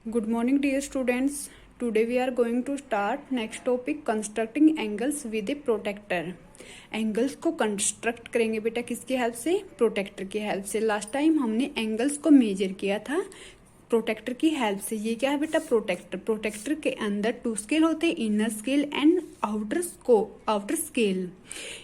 Good morning, dear students. Today we are going to start next topic constructing angles with a protector. Angles को construct करेंगे बेटा किसकी help से? Protector की help से। Last time हमने एंगल्स को मेजर किया था प्रोटेक्टर की हेल्प से। ये क्या है बेटा? प्रोटेक्टर। प्रोटेक्टर के अंदर टू स्केल होते हैं, inner scale and outer scale.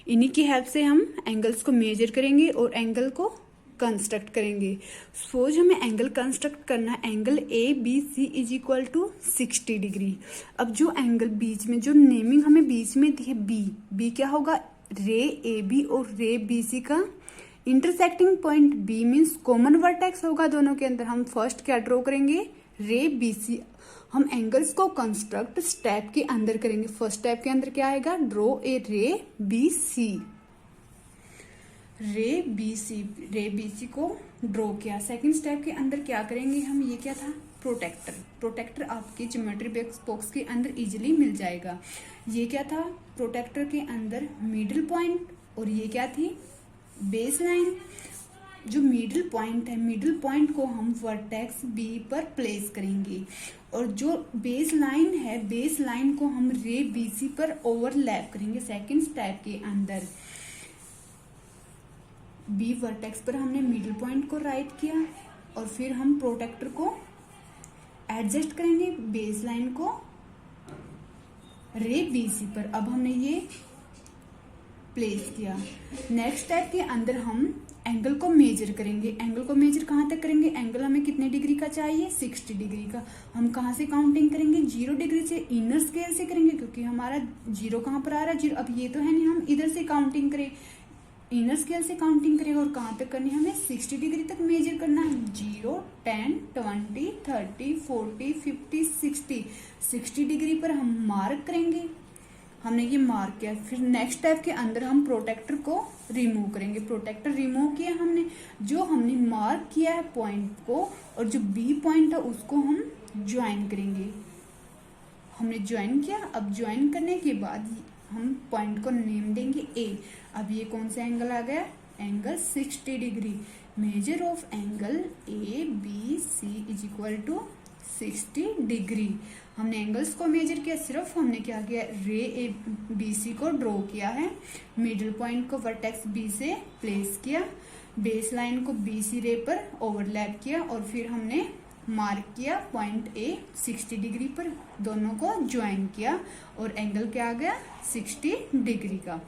इन्हीं की हेल्प से हम एंगल्स को मेजर करेंगे और एंगल को कंस्ट्रक्ट करेंगे। सपोज हमें एंगल कंस्ट्रक्ट करना है, angle A B C is equal to 60 degree. अब जो एंगल बीच में, जो नेमिंग हमें बीच में दी है बी क्या होगा? रे ए बी और रे बी सी का intersecting point B means common vertex होगा दोनों के अंदर। हम फर्स्ट क्या ड्रॉ करेंगे? रे बी सी। हम एंगल्स को कंस्ट्रक्ट स्टेप के अंदर करेंगे। फर्स्ट स्टेप के अंदर क्या आएगा? ड्रॉ ए रे बी सी। रे बी सी को ड्रॉ किया। सेकंड स्टेप के अंदर क्या करेंगे हम? ये क्या था? प्रोटेक्टर। प्रोटेक्टर आपके ज्योमेट्री बॉक्स के अंदर इजीली मिल जाएगा। ये क्या था? प्रोटेक्टर के अंदर मिडिल पॉइंट, और ये क्या थी? Base line. जो मिडिल पॉइंट है, मिडिल पॉइंट को हम वर्टेक्स बी पर प्लेस करेंगे, और जो बेस लाइन है, बेस लाइन को हम रे बी सी पर ओवरलैप करेंगे। सेकंड स्टेप के अंदर बी वर्टेक्स पर हमने मिडिल पॉइंट को राइट किया, और फिर हम प्रोटेक्टर को एडजस्ट करेंगे बेस लाइन को रे बी सी पर। अब हमने ये प्लेस किया। नेक्स्ट स्टेप के अंदर हम एंगल को मेजर करेंगे। एंगल को मेजर कहाँ तक करेंगे? एंगल हमें कितने डिग्री का चाहिए? 60 डिग्री का। हम कहाँ से काउंटिंग करेंगे? 0 डिग्री से, इनर स्केल से करेंगे, क्योंकि हमारा 0 कहाँ पर आ रहा है? 0। अब ये तो है नहीं, हम इधर से काउंटिंग करें, इनर स्केल से काउंटिंग करेगा। और कहाँ तक करनी है? हमें 60 डिग्री तक मेजर करना है। 0, 10, 20, 30, 40, 50, 60। 60 डिग्री पर हम मार्क करेंगे। हमने ये मार्क किया। फिर नेक्स्ट स्टेप के अंदर हम प्रोटेक्टर को रिमूव करेंगे। प्रोटेक्टर रिमूव किया हमने। जो हमने मार्क किया है पॉइंट को, और जो बी पॉइंट है उसको हम ज्वाइन करेंगे। हमने ज्वाइन किया। अब ज्वाइन करने के बाद हम पॉइंट को नेम देंगे ए। अब ये कौन सा एंगल आ गया? Angle 60 degree. Measure of angle A B C is equal to 60 degree. हमने एंगल्स को मेजर किया। सिर्फ हमने क्या किया? रे ए बी सी को ड्रॉ किया है। मिडिल पॉइंट को वर्टेक्स बी से प्लेस किया। बेस लाइन को बी सी रे पर ओवरलैप किया, और फिर हमने मार्क किया पॉइंट ए 60 डिग्री पर। दोनों को ज्वाइन किया, और एंगल क्या आ गया? 60 डिग्री का।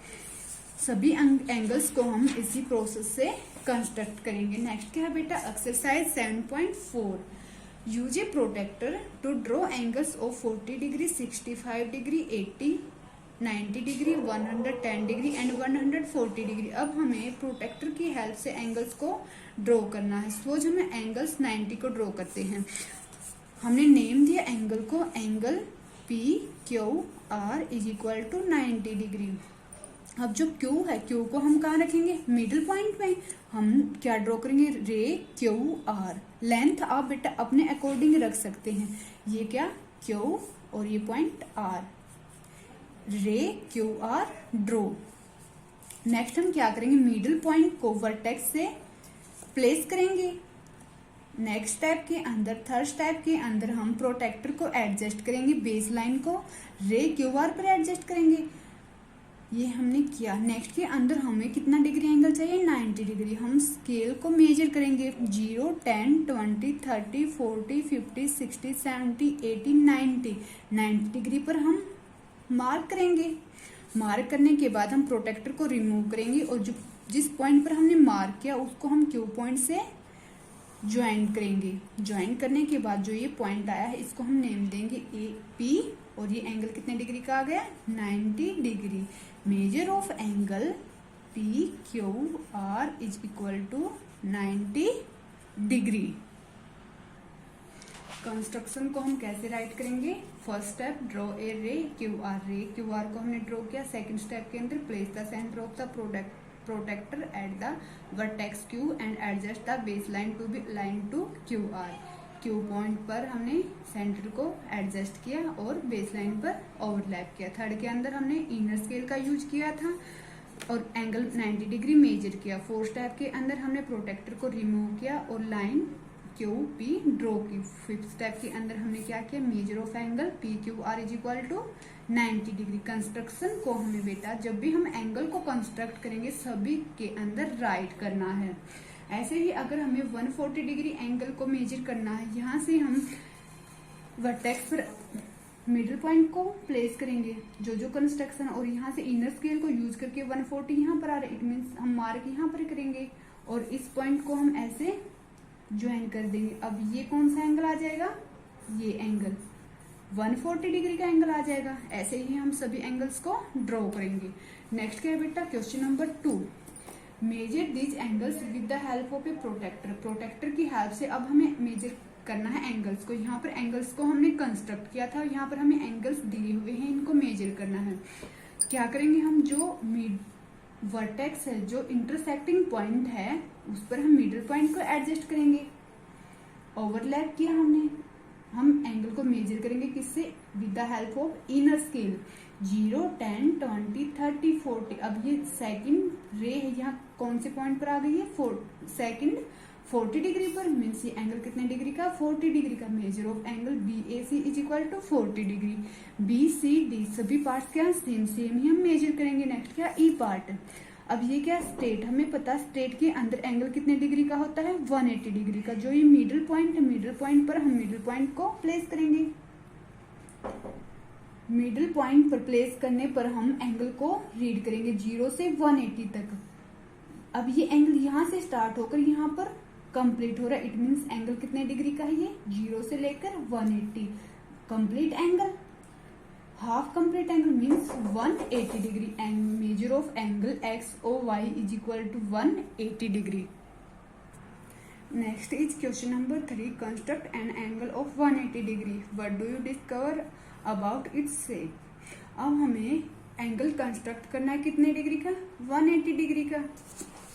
सभी एंगल्स को हम इसी प्रोसेस से कंस्ट्रक्ट करेंगे। नेक्स्ट क्या है बेटा? Exercise 7.4। Use a protractor to draw angles of 40 degree, 65 degree, 80, 90 degree, 110 degree and 140 degree. अब हमें प्रोटेक्टर की हेल्प से एंगल्स को ड्रॉ करना है। सपोज हमें एंगल्स 90 को ड्रॉ करते हैं। हमने नेम दिया एंगल को, angle P Q R is equal to 90 degree. अब जो Q है, Q को हम कहाँ रखेंगे? मिडिल पॉइंट में। हम क्या ड्रॉ करेंगे? रे क्यू आर। लेंथ आप बेटा अपने अकॉर्डिंग रख सकते हैं। ये क्या? Q और ये पॉइंट R। रे क्यू आर ड्रॉ। नेक्स्ट हम क्या करेंगे? मिडिल पॉइंट को वर्टेक्स से प्लेस करेंगे। नेक्स्ट स्टेप के अंदर, थर्ड स्टेप के अंदर हम प्रोटेक्टर को एडजस्ट करेंगे। बेस लाइन को रे क्यू आर पर एडजस्ट करेंगे। ये हमने किया। नेक्स्ट के अंदर हमें कितना डिग्री एंगल चाहिए? 90 डिग्री। हम स्केल को मेजर करेंगे। 0, 10, 20, 30, 40, 50, 60, 70, 80, 90। 90 डिग्री पर हम मार्क करेंगे। मार्क करने के बाद हम प्रोटेक्टर को रिमूव करेंगे, और जिस पॉइंट पर हमने मार्क किया उसको हम क्यू पॉइंट से ज्वाइन करेंगे। ज्वाइन करने के बाद जो ये पॉइंट आया है, इसको हम नेम देंगे ए पी, और ये एंगल कितने डिग्री का आ गया? 90 degree. Measure of angle P Q R is equal to 90 degree. Construction को हम कैसे राइट करेंगे? First step draw a ray Q R. Ray Q R को हमने ड्रॉ किया। सेकंड स्टेप के अंदर place the centre of the protractor at the vertex Q and adjust the base line to be align to Q R. Q point पर हमने centre को adjust किया और बेस लाइन पर ओवरलैप किया। थर्ड के अंदर हमने इनर स्केल का यूज किया था और एंगल 90 डिग्री मेजर किया। फोर्थ स्टेप के अंदर हमने प्रोटेक्टर को रिमूव किया और लाइन क्यू पी ड्रॉ की। फिफ्थ स्टेप के अंदर हमने क्या किया, measure of angle P Q R is equal to 90 degree. Construction को हमें बेटा जब भी हम एंगल को कंस्ट्रक्ट करेंगे सभी के अंदर राइट करना है। ऐसे ही अगर हमें 140 डिग्री एंगल को मेजर करना है, यहाँ से हम वर्टेक्स पर मिडिल पॉइंट को प्लेस करेंगे जो कंस्ट्रक्शन, और यहाँ से इनर स्केल को यूज करके 140 यहाँ पर आ रहा है, इट मीन्स हम मार्क यहाँ पर करेंगे और इस पॉइंट को हम ऐसे ज्वाइन कर देंगे। अब ये कौन सा एंगल आ जाएगा, ये एंगल 140 डिग्री का एंगल आ जाएगा। ऐसे ही हम सभी एंगल्स को ड्रॉ करेंगे। नेक्स्ट क्या है बेटा, question number 2, measure these angles with the help of a protractor. Protractor की हेल्प से अब हमें मेजर करना है एंगल्स को। यहाँ पर एंगल्स को हमने कंस्ट्रक्ट किया था, यहाँ पर हमें एंगल्स दिए हुए हैं, इनको मेजर करना है। क्या करेंगे हम, जो वर्टेक्स है, जो इंटरसेक्टिंग पॉइंट है, उस पर हम मिडिल पॉइंट को एडजस्ट करेंगे। ओवरलैप किया हमने, हम एंगल को मेजर करेंगे किससे, with the help of inner scale. 0, 10, 20, 30, 40। अब ये सेकंड रे है, यहाँ कौन से पॉइंट पर आ गई है, सेकंड 40 डिग्री पर, मीन्स ये एंगल कितने डिग्री का, 40 डिग्री का। Measure of angle B A C is equal to 40 degree. B C D सभी पार्ट्स क्या सेम ही हम मेजर करेंगे। नेक्स्ट क्या, ई पार्ट। अब ये क्या, स्ट्रेट, हमें पता स्ट्रेट के अंदर एंगल कितने डिग्री का होता है, 180 डिग्री का। जो ये मिडिल पॉइंट है, मिडिल पॉइंट पर हम मिडिल पॉइंट को प्लेस करेंगे। मिडिल पॉइंट पर प्लेस करने पर हम एंगल को रीड करेंगे 0 से 180 तक। अब ये एंगल यहाँ से स्टार्ट होकर यहाँ पर कंप्लीट हो रहा है, इट मीन्स एंगल कितने डिग्री का है, ये 0 से लेकर 180। Complete angle, half complete angle means 180 degree. And measure of angle X O Y is equal to 180 degree. Next is question number 3, construct an angle of 180 degree, what do you discover about its shape. अब हमें angle construct करना है कितने degree का, 180 degree का।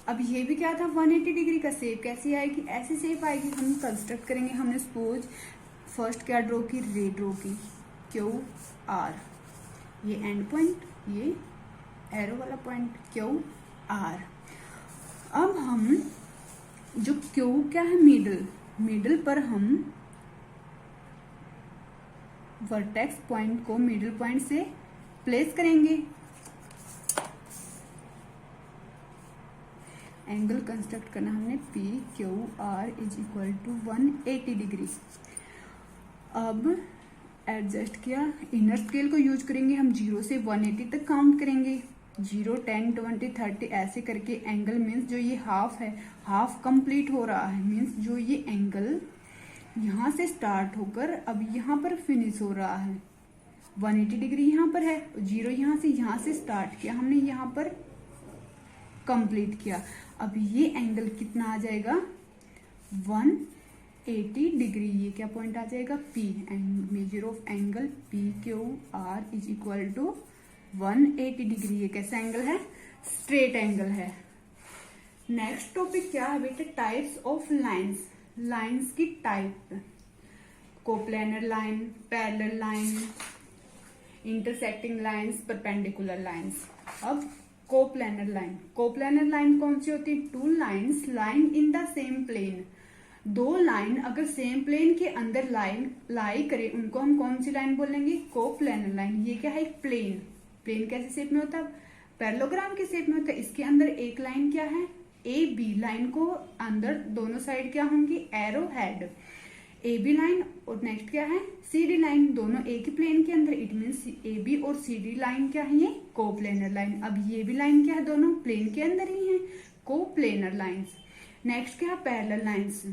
अब ये भी क्या था, 180 डिग्री का। शेप कैसी आएगी, ऐसी शेप आएगी। हम कंस्ट्रक्ट करेंगे। हमने सपोज फर्स्ट क्या ड्रॉ की, रे ड्रॉ की, क्यू आर, ये एंड पॉइंट, ये एरो वाला पॉइंट क्यू आर। अब हम जो क्यू क्या है, मिडिल पर हम वर्टेक्स पॉइंट को मिडिल पॉइंट से प्लेस करेंगे। एंगल कंस्ट्रक्ट करना हमने P Q R is equal to 180 degree. अब एडजस्ट किया, इनर स्केल को यूज करेंगे हम, 0 से 180 तक काउंट करेंगे। 0, 10, 20, 30 ऐसे करके एंगल मीन्स जो ये हाफ है, हाफ कंप्लीट हो रहा है। मीन्स जो ये एंगल यहाँ से स्टार्ट होकर अब यहाँ पर फिनिश हो रहा है, 180 डिग्री यहाँ पर है। 0 यहाँ से स्टार्ट किया हमने, यहाँ पर कंप्लीट किया। अब ये एंगल कितना आ जाएगा, 180 डिग्री। ये क्या पॉइंट आ जाएगा, P। And measure of angle P Q R is equal to 180 degree. ये कैसा एंगल है, स्ट्रेट एंगल है। नेक्स्ट टॉपिक क्या है बेटे, टाइप्स ऑफ लाइंस। लाइंस की type, coplanar line, parallel line, intersecting lines, perpendicular lines. अब कोप्लेनर लाइन कौन सी होती है, two lines line in the same plane. दो लाइन अगर सेम प्लेन के अंदर लाई करे, उनको हम कौन सी लाइन बोलेंगे, कोप्लेनर लाइन। ये क्या है, एक प्लेन कैसे शेप में होता है, पैरेललोग्राम के शेप में होता है। इसके अंदर एक लाइन क्या है, ए बी लाइन को अंदर दोनों साइड क्या होंगी, arrow head, A B line. और नेक्स्ट क्या है, सी डी लाइन, दोनों एक ही प्लेन के अंदर, इट मीन्स ए बी और सी डी लाइन क्या है, ये कोप्लेनर लाइन। अब ये भी लाइन क्या है, दोनों प्लेन के अंदर ही है, कोप्लेनर लाइंस। नेक्स्ट क्या है, पैरेलल लाइंस।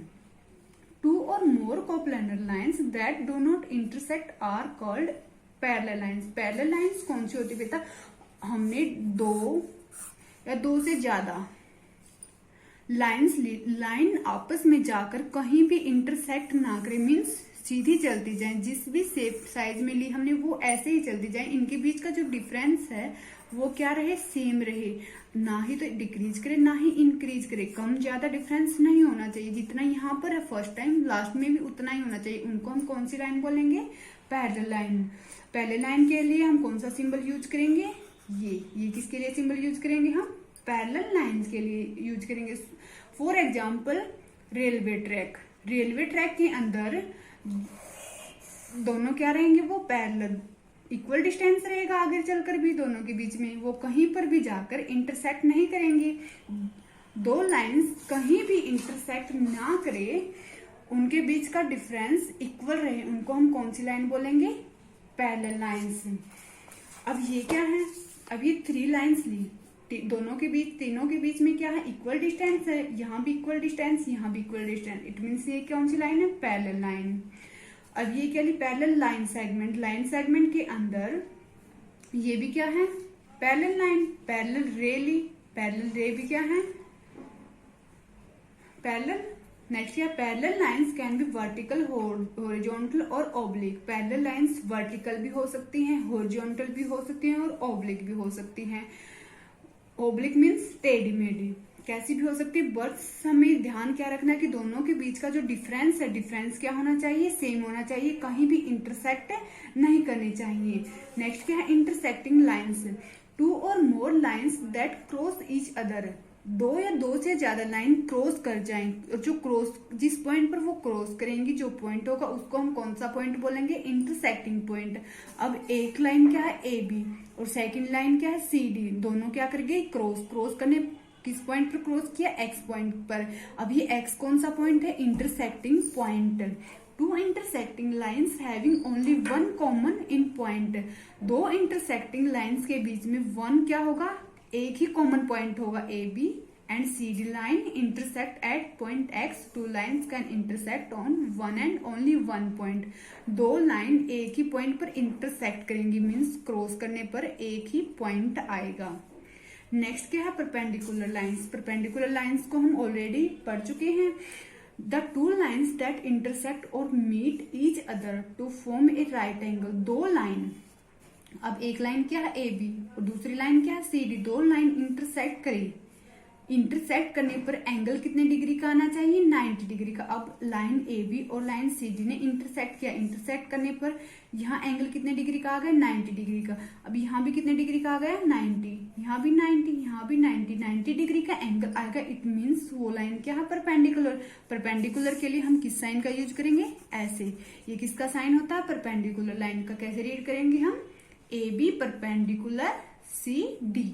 टू और more coplanar lines that do not intersect are called parallel lines. Parallel lines कौन सी होती है बेटा, हमने दो या दो से ज्यादा लाइन आपस में जाकर कहीं भी इंटरसेक्ट ना करे, मीन्स सीधी चलती जाए, जिस भी शेप साइज में ली हमने वो ऐसे ही चलती जाए। इनके बीच का जो डिफरेंस है वो क्या रहे, सेम रहे, ना ही तो डिक्रीज करे ना ही इंक्रीज करे। कम ज्यादा डिफरेंस नहीं होना चाहिए, जितना यहाँ पर है फर्स्ट टाइम लास्ट में भी उतना ही होना चाहिए। उनको हम कौन सी लाइन बोलेंगे, पैरेलल लाइन। पैरेलल लाइन के लिए हम कौन सा सिंबल यूज करेंगे, ये किसके लिए सिंबल यूज करेंगे, हम पैरेलल लाइंस के लिए यूज करेंगे। For example railway track, railway track के अंदर दोनों क्या रहेंगे, वो पैरेलल, इक्वल डिस्टेंस रहेगा आगे चलकर भी दोनों के बीच में, वो कहीं पर भी जाकर इंटरसेक्ट नहीं करेंगे। दो लाइंस कहीं भी इंटरसेक्ट ना करे, उनके बीच का डिफरेंस इक्वल रहे, उनको हम कौन सी लाइन बोलेंगे, पैरेलल लाइंस। अब ये क्या है, अब ये 3 लाइंस ली, दोनों के बीच, तीनों के बीच में क्या है, इक्वल डिस्टेंस है, यहाँ भी इक्वल डिस्टेंस, यहाँ भी इक्वल डिस्टेंस, इट मीन्स ये कौन सी लाइन है, पैरेलल लाइन। अब ये क्या ली, parallel line segment, line segment के अंदर ये भी क्या है, पैरेलल लाइन, पैरेलल रे ली, पैरेलल रे भी क्या है, पैरेलल। नेक्स्ट क्या, parallel lines can be vertical, horizontal और ऑब्लिक। पैरेलल लाइंस वर्टिकल भी हो सकती हैं, हॉरिजॉन्टल भी हो सकती हैं और ऑब्लिक भी हो सकती हैं। ऑब्लिक मीन्स टेढ़ी मेढ़ी, कैसी भी हो सकती है, बस हमें ध्यान क्या रखना है कि दोनों के बीच का जो डिफरेंस है, डिफरेंस क्या होना चाहिए, सेम होना चाहिए, कहीं भी इंटरसेक्ट नहीं करनी चाहिए। नेक्स्ट क्या है, इंटरसेक्टिंग लाइंस, 2 और more lines that cross each other, 2 या 2 से ज्यादा लाइन क्रॉस कर जाएं, और जो क्रॉस, जिस पॉइंट पर वो क्रॉस करेंगी, जो पॉइंट होगा उसको हम कौन सा पॉइंट बोलेंगे, इंटरसेक्टिंग पॉइंट। अब एक लाइन क्या है, ए बी, और सेकंड लाइन क्या है, सी डी, दोनों क्या करेंगे, क्रॉस करने, किस पॉइंट पर क्रॉस किया, एक्स पॉइंट पर। अब ये एक्स कौन सा पॉइंट है, intersecting point. 2 intersecting lines having only 1 common in point, 2 intersecting lines के बीच में 1 क्या होगा, एक ही कॉमन पॉइंट होगा, A B and C D line intersect at point X, 2 lines can intersect on 1 and only 1 पॉइंट। 2 लाइन एक ही पॉइंट पर इंटरसेक्ट करेंगी, मीन्स क्रॉस करने पर एक ही पॉइंट आएगा। नेक्स्ट क्या है, परपेंडिकुलर लाइंस। परपेंडिकुलर लाइंस को हम ऑलरेडी पढ़ चुके हैं। द 2 लाइन्स दैट इंटरसेक्ट और meet each other to form a right angle, 2 line, अब एक लाइन क्या है, ए बी, और दूसरी लाइन क्या है, सी डी, 2 लाइन इंटरसेक्ट करें, इंटरसेक्ट करने पर एंगल कितने डिग्री का आना चाहिए, 90 डिग्री का। अब लाइन ए बी और लाइन सी डी ने इंटरसेक्ट किया, इंटरसेक्ट करने पर यहाँ एंगल कितने डिग्री का आ गया, 90 डिग्री का। अब यहाँ भी कितने डिग्री का आ गया, 90, यहाँ भी 90, यहाँ भी 90 डिग्री का एंगल आएगा, इट मीन्स वो लाइन क्या है, परपेंडिकुलर। परपेंडिकुलर के लिए हम किस साइन का यूज करेंगे, ऐसे, ये किसका साइन होता है, परपेंडिकुलर लाइन का। कैसे रीड करेंगे हम, A B perpendicular C D,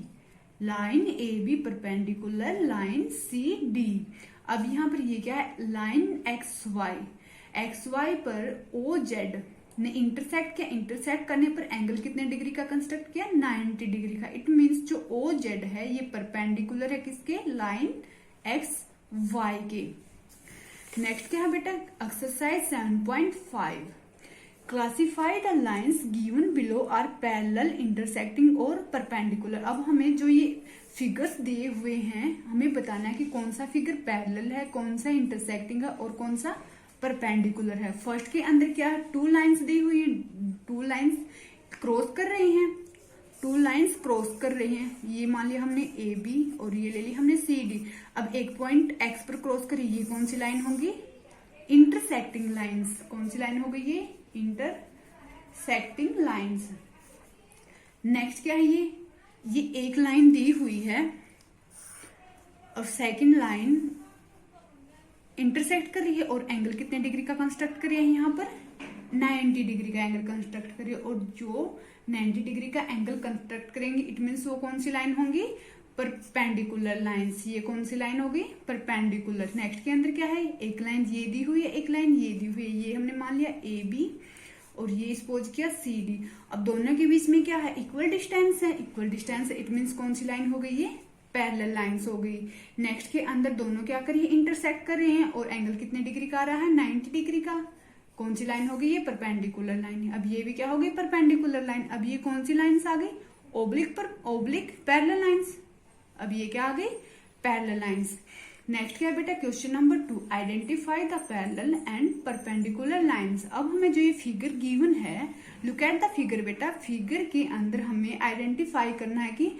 line A B perpendicular line C D. अब यहाँ पर ये क्या है, लाइन एक्स वाई पर ओ जेड ने इंटरसेक्ट किया, इंटरसेक्ट करने पर एंगल कितने डिग्री का कंस्ट्रक्ट किया, 90 डिग्री का। इट मीन्स जो ओ जेड है ये परपेंडिकुलर है किसके, लाइन एक्स वाई के। नेक्स्ट क्या है बेटा, exercise 7.5, classify the lines given below are parallel, intersecting और परपेंडिकुलर। अब हमें जो ये फिगर्स दिए हुए हैं, हमें बताना है कि कौन सा फिगर पैरेलल है, कौन सा इंटरसेक्टिंग है और कौन सा परपेंडिकुलर है। फर्स्ट के अंदर क्या है, 2 लाइन्स दी हुई है, 2 लाइन्स क्रॉस कर रही हैं, 2 लाइन्स क्रॉस कर रही हैं, ये मान लिया हमने ए बी और ये ले ली हमने सी डी। अब एक पॉइंट एक्स पर क्रॉस करी, ये कौन सी लाइन होगी, इंटरसेक्टिंग लाइन्स। कौन सी लाइन हो गई ये, इंटरसेक्टिंग लाइंस। नेक्स्ट क्या है, ये एक लाइन दी हुई है और सेकंड लाइन इंटरसेक्ट कर रही है और एंगल कितने डिग्री का कंस्ट्रक्ट कर रही है, यहाँ पर 90 डिग्री का एंगल कंस्ट्रक्ट करिए, और जो 90 डिग्री का एंगल कंस्ट्रक्ट करेंगी, इट मीन्स वो कौन सी लाइन होंगी, परपेंडिकुलर लाइंस। ये कौन सी लाइन होगी, परपेंडिकुलर। नेक्स्ट के अंदर क्या है, एक लाइन ये दी हुई है, एक लाइन ये दी हुई है, ये हमने मान लिया ए बी और ये सपोज किया सी डी। अब दोनों के बीच में क्या है, इक्वल डिस्टेंस है, इक्वल डिस्टेंस है, इट मीन्स कौन सी लाइन हो गई, ये पैरेलल लाइंस हो गई। नेक्स्ट के अंदर दोनों क्या कर रही है, इंटरसेक्ट कर रहे हैं और एंगल कितने डिग्री का आ रहा है, 90 डिग्री का। कौन सी लाइन हो गई, ये परपेंडिकुलर लाइन है। अब ये भी क्या हो गई, परपेंडिकुलर लाइन। अब ये कौन सी लाइन्स आ गई, ओब्लिक पर ओब्लिक पैरेलल लाइंस। अब ये क्या आ गई, पैरेलल लाइंस। नेक्स्ट क्या बेटा, question number 2, identify the parallel and perpendicular lines. अब हमें जो ये फिगर गिवन है, लुक एट द फिगर बेटा, फिगर के अंदर हमें आइडेंटिफाई करना है कि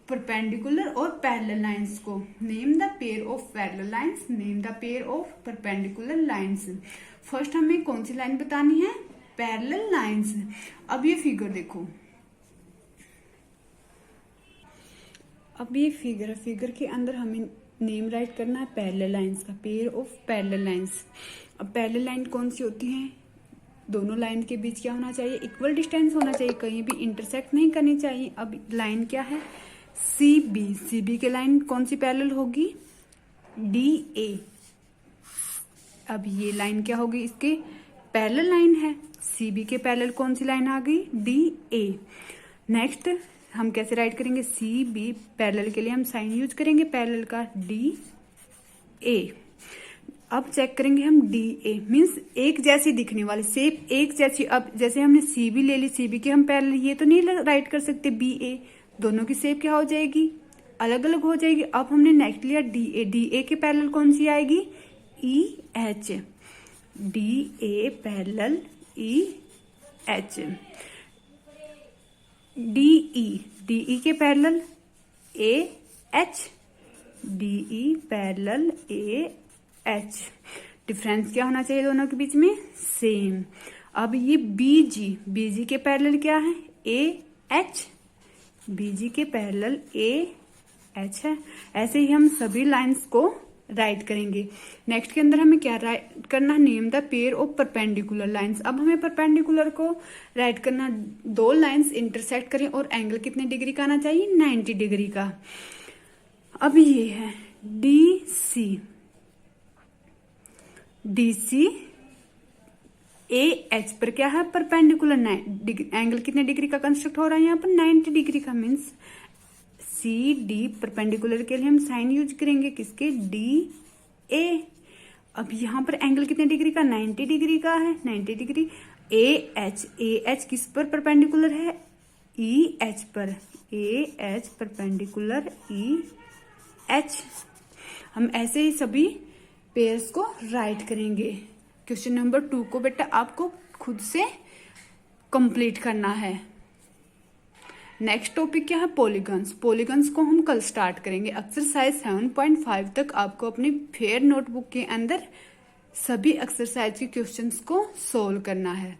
परपेंडिकुलर और पैरेलल लाइंस को। Name the pair of parallel lines, name the pair of perpendicular lines. First हमें कौन सी लाइन बतानी है, पैरेलल लाइंस। अब ये फिगर देखो, अब ये फिगर के अंदर हमें नेम राइट करना है पैरेलल लाइंस का, पेयर ऑफ पैरेलल लाइंस। अब पैरेलल लाइन कौन सी होती है, दोनों लाइन के बीच क्या होना चाहिए, इक्वल डिस्टेंस होना चाहिए, कहीं भी इंटरसेक्ट नहीं करनी चाहिए। अब लाइन क्या है, सी बी के लाइन कौन सी पैरेलल होगी, डी ए। अब ये लाइन क्या होगी, इसके पैरेलल लाइन है, सी बी के पैरेलल कौन सी लाइन आ गई, डी ए। नेक्स्ट हम कैसे राइट करेंगे, सी बी पैरेलल के लिए हम साइन यूज करेंगे पैरेलल का, डी ए। अब चेक करेंगे हम डी ए मीन्स एक जैसी दिखने वाले, शेप एक जैसी। अब जैसे हमने सी बी ले ली, सी बी के हम पैरेलल ये तो नहीं राइट कर सकते बी ए, दोनों की शेप क्या हो जाएगी, अलग अलग हो जाएगी। अब हमने नेक्स्ट लिया डी ए के पैरेलल कौन सी आएगी, E H, D A parallel E H. D के parallel A H, D E parallel A H. Difference क्या होना चाहिए दोनों के बीच में, सेम। अब ये बीजी के पैरेलल क्या है, ए एच, बीजी के पैरेलल ए एच है। ऐसे ही हम सभी लाइंस को राइट करेंगे। नेक्स्ट के अंदर हमें क्या राइट करना, name the pair of perpendicular lines. अब हमें परपेंडिकुलर को राइट करना, दो लाइंस इंटरसेक्ट करें और एंगल कितने डिग्री का आना चाहिए, 90 डिग्री का। अब ये है डी सी ए एच पर क्या है, परपेंडिकुलर एंगल कितने डिग्री का कंस्ट्रक्ट हो रहा है यहाँ पर, 90 डिग्री का। मीन्स सी डी परपेंडिकुलर के लिए हम साइन यूज करेंगे किसके, डी ए। अब यहाँ पर एंगल कितने डिग्री का, 90 डिग्री का है, 90 डिग्री। ए एच किस पर परपेंडिकुलर है, ई एच पर, A H perpendicular E H. हम ऐसे ही सभी पेयर्स को राइट करेंगे। क्वेश्चन नंबर 2 को बेटा आपको खुद से कंप्लीट करना है। नेक्स्ट टॉपिक क्या है, पॉलीगन्स। पॉलीगन्स को हम कल स्टार्ट करेंगे। एक्सरसाइज 7.5 तक आपको अपनी फेयर नोटबुक के अंदर सभी एक्सरसाइज के क्वेश्चंस को सोल्व करना है।